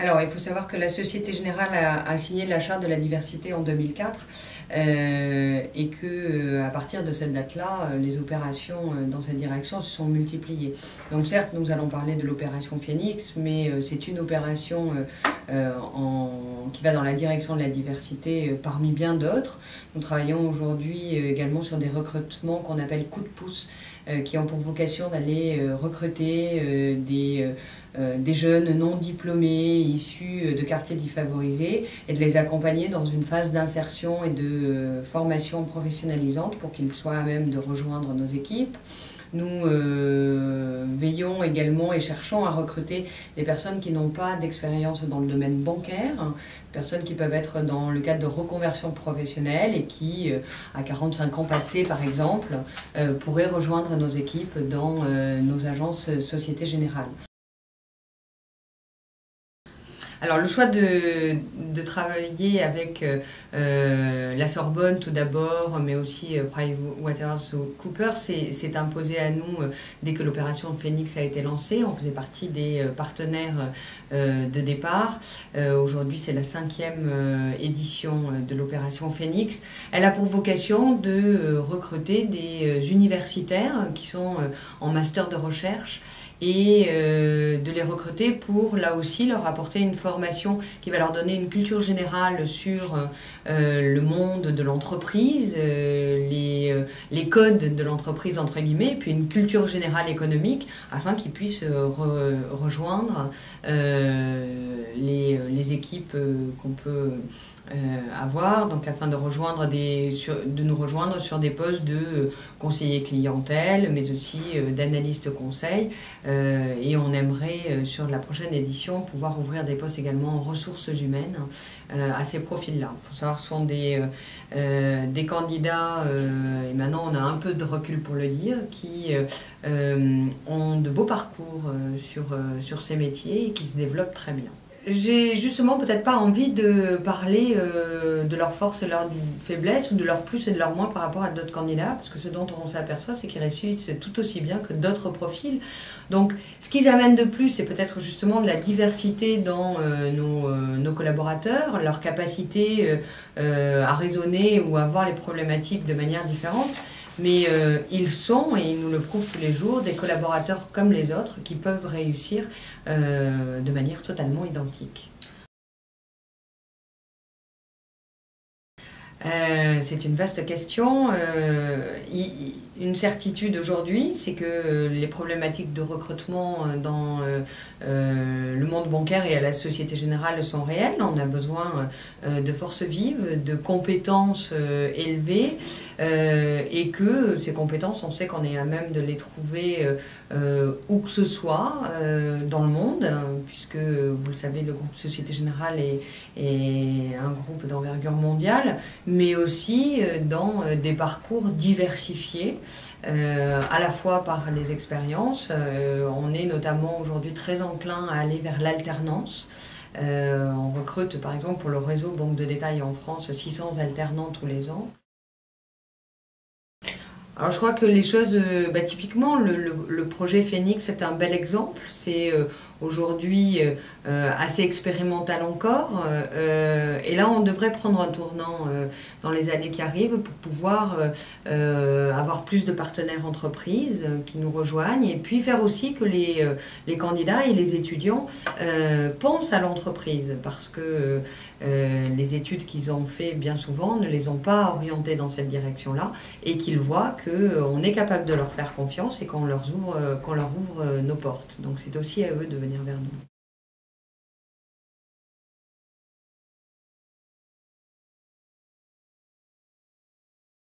Alors, il faut savoir que la Société Générale a signé la Charte de la diversité en 2004 et que à partir de cette date-là, les opérations dans cette direction se sont multipliées. Donc certes, nous allons parler de l'opération Phoenix, mais c'est une opération qui va dans la direction de la diversité parmi bien d'autres. Nous travaillons aujourd'hui également sur des recrutements qu'on appelle coups de pouce, qui ont pour vocation d'aller recruter des jeunes non diplômés issus de quartiers défavorisés et de les accompagner dans une phase d'insertion et de formation professionnalisante pour qu'ils soient à même de rejoindre nos équipes. Nous veillons également et cherchons à recruter des personnes qui n'ont pas d'expérience dans le domaine bancaire, personnes qui peuvent être dans le cadre de reconversion professionnelle et qui, à 45 ans passés par exemple, pourraient rejoindre nos équipes dans nos agences Société Générale. Alors le choix de travailler avec la Sorbonne tout d'abord, mais aussi PricewaterhouseCoopers s'est imposé à nous dès que l'opération Phoenix a été lancée. On faisait partie des partenaires de départ. Aujourd'hui c'est la 5e édition de l'opération Phoenix. Elle a pour vocation de recruter des universitaires qui sont en master de recherche et de les recruter pour, là aussi, leur apporter une formation qui va leur donner une culture générale sur le monde de l'entreprise, les codes de l'entreprise, entre guillemets, puis une culture générale économique, afin qu'ils puissent rejoindre les équipes qu'on peut avoir, donc afin de nous rejoindre sur des postes de conseiller clientèle, mais aussi d'analyste conseil. Et on aimerait, sur la prochaine édition, pouvoir ouvrir des postes également en ressources humaines à ces profils-là. Il faut savoir que ce sont des candidats, et maintenant on a un peu de recul pour le dire, qui ont de beaux parcours sur ces métiers et qui se développent très bien. J'ai justement peut-être pas envie de parler de leurs forces et leurs faiblesses, ou de leurs plus et de leurs moins par rapport à d'autres candidats, parce que ce dont on s'aperçoit, c'est qu'ils réussissent tout aussi bien que d'autres profils. Donc ce qu'ils amènent de plus, c'est peut-être justement de la diversité dans nos collaborateurs, leur capacité à raisonner ou à voir les problématiques de manière différente. Mais ils sont, et ils nous le prouvent tous les jours, des collaborateurs comme les autres qui peuvent réussir de manière totalement identique. C'est une vaste question. Une certitude aujourd'hui, c'est que les problématiques de recrutement dans le monde bancaire et à la Société Générale sont réelles. On a besoin de forces vives, de compétences élevées, et que ces compétences, on sait qu'on est à même de les trouver où que ce soit dans le monde, puisque vous le savez, le groupe Société Générale est un groupe d'envergure mondiale, mais aussi dans des parcours diversifiés, à la fois par les expériences. On est notamment aujourd'hui très enclin à aller vers l'alternance. On recrute par exemple pour le réseau Banque de détail en France 600 alternants tous les ans. Alors je crois que les choses, typiquement le projet Phoenix est un bel exemple. C'est aujourd'hui assez expérimental encore, et là on devrait prendre un tournant dans les années qui arrivent pour pouvoir avoir plus de partenaires entreprises qui nous rejoignent, et puis faire aussi que les candidats et les étudiants pensent à l'entreprise, parce que les études qu'ils ont fait bien souvent ne les ont pas orientés dans cette direction-là, et qu'ils voient qu'on est capable de leur faire confiance et qu'on leur ouvre nos portes. Donc c'est aussi à eux de venir vers nous.